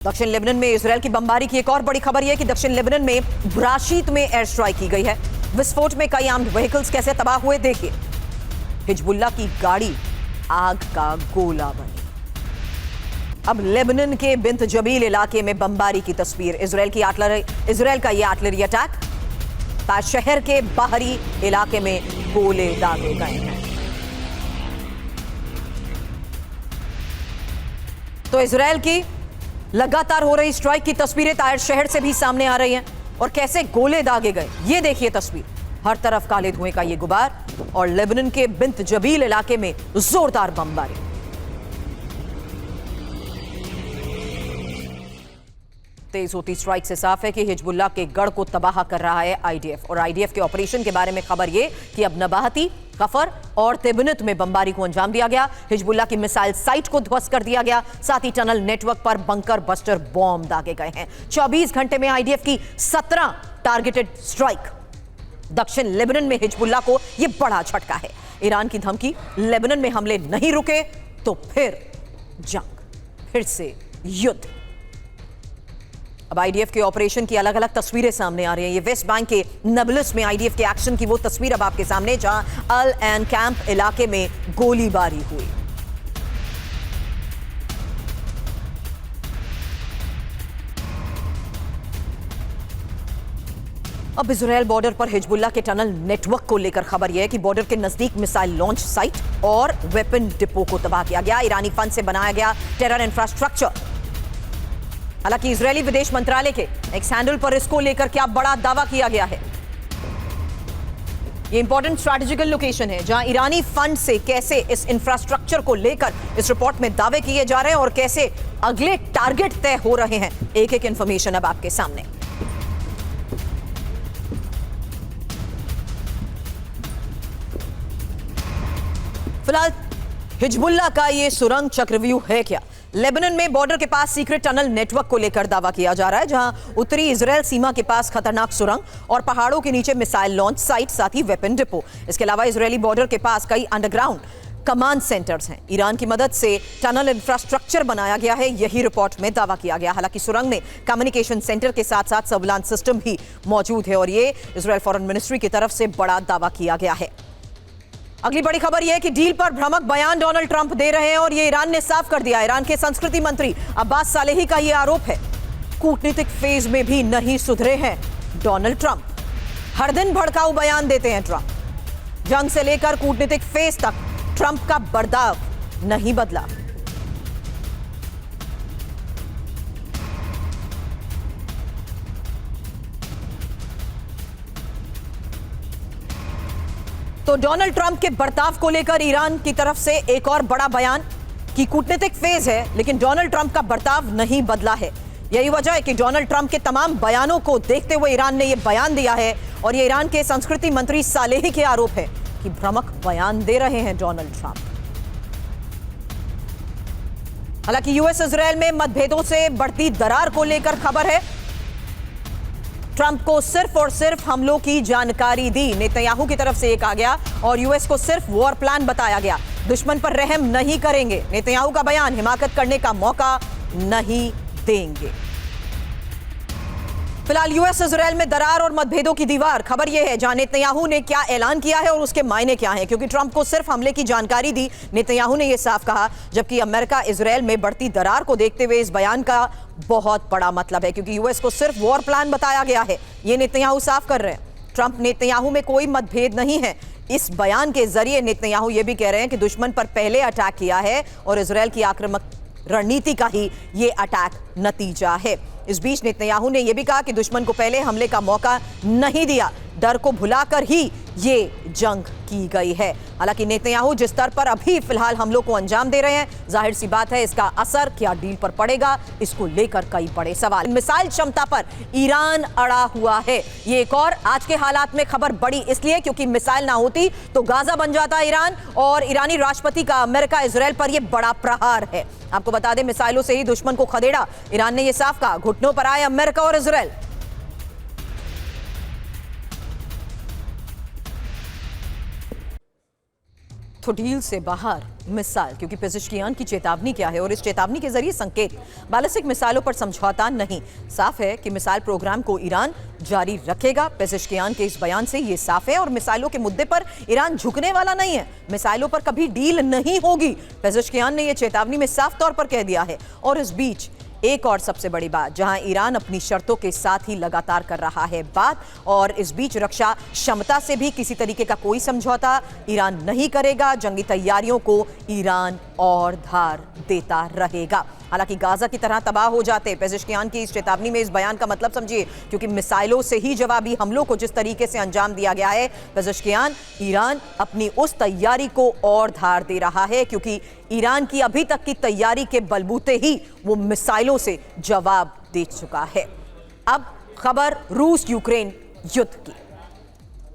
दक्षिण लेबनान में इजरायल की बमबारी की एक और बड़ी खबर यह कि दक्षिण लेबनान में ब्राशीत में एयर स्ट्राइक की गई है। विस्फोट में कई आर्म्ड व्हीकल्स कैसे तबाह हुए देखिए। हिजबुल्लाह की गाड़ी आग का गोला बनी। अब लेबनान के बिंत जबील इलाके में बमबारी की तस्वीर। इजरायल का यह आर्टिलरी अटैक शहर के बाहरी इलाके में गोले दागे गए हैं। तो इजरायल की लगातार हो रही स्ट्राइक की तस्वीरें तायर शहर से भी सामने आ रही हैं और कैसे गोले दागे गए ये देखिए तस्वीर। हर तरफ काले धुएं का ये गुबार और लेबनान के बिंत जबील इलाके में जोरदार बमबारी। तेज होती स्ट्राइक से साफ है कि हिजबुल्लाह के गढ़ को तबाह कर रहा है आईडीएफ। और आईडीएफ के ऑपरेशन के बारे में खबर यह कि अब नबाहती, कफर और तिबनत में बमबारी को अंजाम दिया गया। हिजबुल्लाह की मिसाइल साइट को ध्वस्त कर दिया गया। साथ ही टनल नेटवर्क पर बंकर बस्टर बॉम्ब दागे गए हैं। 24 घंटे में आईडीएफ की 17 टारगेटेड स्ट्राइक। दक्षिण लेबनान में हिजबुल्लाह को यह बड़ा झटका है। ईरान की धमकी, लेबनान में हमले नहीं रुके तो फिर जंग, फिर से युद्ध। अब आईडीएफ के ऑपरेशन की अलग अलग तस्वीरें सामने आ रही हैं। ये वेस्ट बैंक के नबलस में आईडीएफ के एक्शन की वो तस्वीर अब आपके सामने, जहां अल एन कैंप इलाके में गोलीबारी हुई। अब इजरायल बॉर्डर पर हिजबुल्लाह के टनल नेटवर्क को लेकर खबर यह है कि बॉर्डर के नजदीक मिसाइल लॉन्च साइट और वेपन डिपो को तबाह किया गया। ईरानी फंड से बनाया गया टेरर इंफ्रास्ट्रक्चर। हालांकि इजरायली विदेश मंत्रालय के एक्स हैंडल पर इसको लेकर क्या बड़ा दावा किया गया है। ये इंपॉर्टेंट स्ट्रैटेजिकल लोकेशन है जहां ईरानी फंड से कैसे इस इंफ्रास्ट्रक्चर को लेकर इस रिपोर्ट में दावे किए जा रहे हैं और कैसे अगले टारगेट तय हो रहे हैं। एक एक इंफॉर्मेशन अब आपके सामने। फिलहाल हिजबुल्लाह का ये सुरंग चक्रव्यूह है क्या? लेबनान में बॉर्डर के पास सीक्रेट टनल नेटवर्क को लेकर दावा किया जा रहा है, जहां उत्तरी इजरायल सीमा के पास खतरनाक सुरंग और पहाड़ों के नीचे मिसाइल लॉन्च साइट, साथ ही वेपन डिपो। इसके अलावा इजरायली बॉर्डर के पास कई अंडरग्राउंड कमांड सेंटर्स हैं। ईरान की मदद से टनल इंफ्रास्ट्रक्चर बनाया गया है, यही रिपोर्ट में दावा किया गया। हालांकि सुरंग में कम्युनिकेशन सेंटर के साथ साथ सर्विलांस सिस्टम भी मौजूद है और ये इजरायल फॉरेन मिनिस्ट्री की तरफ से बड़ा दावा किया गया है। अगली बड़ी खबर यह है कि डील पर भ्रामक बयान डोनाल्ड ट्रंप दे रहे हैं और यह ईरान ने साफ कर दिया। ईरान के संस्कृति मंत्री अब्बास सालेही का यह आरोप है। कूटनीतिक फेज में भी नहीं सुधरे हैं डोनाल्ड ट्रंप। हर दिन भड़काऊ बयान देते हैं ट्रंप। जंग से लेकर कूटनीतिक फेज तक ट्रंप का बर्ताव नहीं बदला। तो डोनाल्ड ट्रंप के बर्ताव को लेकर ईरान की तरफ से एक और बड़ा बयान कि कूटनीतिक फेज है लेकिन डोनाल्ड ट्रंप का बर्ताव नहीं बदला है। यही वजह है कि डोनाल्ड ट्रंप के तमाम बयानों को देखते हुए ईरान ने यह बयान दिया है और यह ईरान के संस्कृति मंत्री सालेही के आरोप है कि भ्रामक बयान दे रहे हैं डोनाल्ड ट्रंप। हालांकि यूएस इजरायल में मतभेदों से बढ़ती दरार को लेकर खबर है। ट्रंप को सिर्फ और सिर्फ हमलों की जानकारी दी, नेतन्याहू की तरफ से एक आ गया और यूएस को सिर्फ वॉर प्लान बताया गया। दुश्मन पर रहम नहीं करेंगे, नेतन्याहू का बयान, हिमाकत करने का मौका नहीं देंगे। फिलहाल यूएस इजरायल में दरार और मतभेदों की दीवार। खबर यह है जहां नेतन्याहू ने क्या ऐलान किया है और उसके मायने क्या हैं, क्योंकि ट्रंप को सिर्फ हमले की जानकारी दी, नेतन्याहू ने यह साफ कहा, जबकि अमेरिका इजरायल में बढ़ती दरार को देखते हुए इस बयान का बहुत बड़ा मतलब है, क्योंकि यूएस को सिर्फ वॉर प्लान बताया गया है। यह नेतन्याहू साफ कर रहे हैं। ट्रंप नेतन्याहू में कोई मतभेद नहीं है। इस बयान के जरिए नेतन्याहू यह भी कह रहे हैं कि दुश्मन पर पहले अटैक किया है और इजरायल की आक्रामक रणनीति का ही यह अटैक नतीजा है। इस बीच नेतन्याहू ने यह भी कहा कि दुश्मन को पहले हमले का मौका नहीं दिया, डर को भुलाकर ही ये जंग की गई है। हालांकि नेतन्याहू जिस स्तर पर अभी फिलहाल हमलों को अंजाम दे रहे हैं, जाहिर सी बात है इसका असर क्या डील पर पड़ेगा, इसको लेकर कई बड़े सवाल। मिसाइल क्षमता पर ईरान अड़ा हुआ है। ये एक और आज के हालात में खबर बड़ी इसलिए क्योंकि मिसाइल ना होती तो गाजा बन जाता ईरान और ईरानी राष्ट्रपति का अमेरिका इजरायल पर यह बड़ा प्रहार है। आपको बता दें, मिसाइलों से ही दुश्मन को खदेड़ा। ईरान ने यह साफ कहा, घुटनों पर आए अमेरिका और इजरायल। तो डील से बाहर मिसाइल, क्योंकि पेज़ेश्कियान की चेतावनी क्या है और इस चेतावनी के जरिए संकेत बैलिस्टिक मिसाइलों पर समझौता नहीं। साफ है कि मिसाइल प्रोग्राम को ईरान जारी रखेगा। पेज़ेश्कियान के इस बयान से ये साफ है और मिसाइलों के मुद्दे पर ईरान झुकने वाला नहीं है। मिसाइलों पर कभी डील नहीं होगी, पेज़ेश्कियान ने यह चेतावनी में साफ तौर पर कह दिया है। और इस बीच एक और सबसे बड़ी बात, जहां ईरान अपनी शर्तों के साथ ही लगातार कर रहा है बात, और इस बीच रक्षा क्षमता से भी किसी तरीके का कोई समझौता ईरान नहीं करेगा। जंगी तैयारियों को ईरान और धार देता रहेगा। हालांकि गाजा की तरह तबाह हो जाते पेज़ेश्कियान की इस चेतावनी में इस बयान का मतलब समझिए, क्योंकि मिसाइलों से ही जवाबी हमलों को जिस तरीके से अंजाम दिया गया है, पेज़ेश्कियान ईरान अपनी उस तैयारी को और धार दे रहा है, क्योंकि ईरान की अभी तक की तैयारी के बलबूते ही वो मिसाइलों से जवाब दे चुका है। अब खबर रूस यूक्रेन युद्ध की।